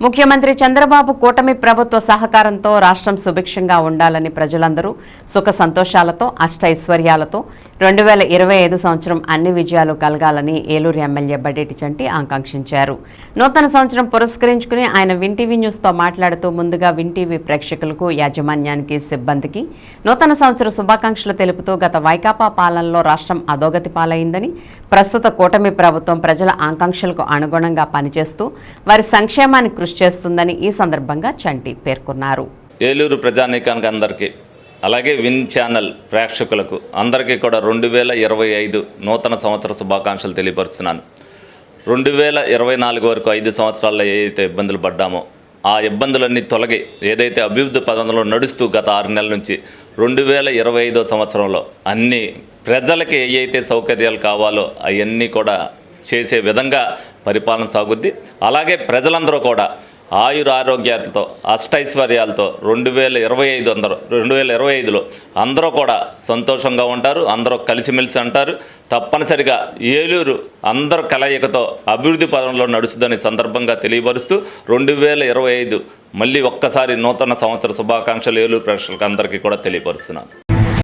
ముఖ్యమంత్రి చంద్రబాబు కూటమి ప్రభుత్వ సహకారంతో రాష్ట్రం సుభిక్షంగా ఉండాలని ప్రజలందరూ సుఖ సంతోషాలతో అష్టైశ్వర్యాలతో 2025 సంవత్సరం అన్ని విజయాలు కలగాలని ఏలూరు ఎమ్మెల్యే బడేటి చంటి ఆకాంక్షించారు. నూతన సంవత్సరం పురస్కరించుకుని ఆయన వింటీవీ న్యూస్తో మాట్లాడుతూ ముందుగా వింటీవీ ప్రేక్షకులకు, యాజమాన్యానికి, సిబ్బందికి నూతన సంవత్సర శుభాకాంక్షలు తెలుపుతూ గత వైకాపా పాలనలో రాష్ట్రం అధోగతి పాలైందని, ప్రస్తుత కూటమి ప్రభుత్వం ప్రజల ఆకాంక్షలకు అనుగుణంగా పనిచేస్తూ వారి సంక్షేమానికి కృషి చేస్తుందని ఈ సందర్భంగా చంటి పేర్కొన్నారు. ఏలూరు ప్రజానీకానికి అందరికీ, అలాగే విన్ ఛానల్ ప్రేక్షకులకు అందరికీ కూడా 2025 నూతన సంవత్సర శుభాకాంక్షలు తెలియపరుస్తున్నాను. 2024 వరకు 5 సంవత్సరాల్లో ఏదైతే ఇబ్బందులు పడ్డామో ఆ ఇబ్బందులన్నీ తొలగి ఏదైతే అభివృద్ధి పదంలో నడుస్తూ గత 6 నెలల నుంచి 2025 సంవత్సరంలో అన్ని ప్రజలకి ఏవైతే సౌకర్యాలు కావాలో అవన్నీ కూడా చేసే విధంగా పరిపాలన సాగుద్ది. అలాగే ప్రజలందరూ కూడా ఆయురారోగ్యాలతో అష్టైశ్వర్యాలతో 2025లో అందరూ కూడా సంతోషంగా ఉంటారు, అందరూ కలిసిమెలిసి అంటారు. తప్పనిసరిగా ఏలూరు అందరూ కలయికతో అభివృద్ధి పదంలో నడుస్తుందని సందర్భంగా తెలియపరుస్తూ 2025 మళ్ళీ ఒక్కసారి నూతన సంవత్సర శుభాకాంక్షలు ఏలూరు ప్రేక్షకులకు అందరికీ కూడా తెలియపరుస్తున్నాను.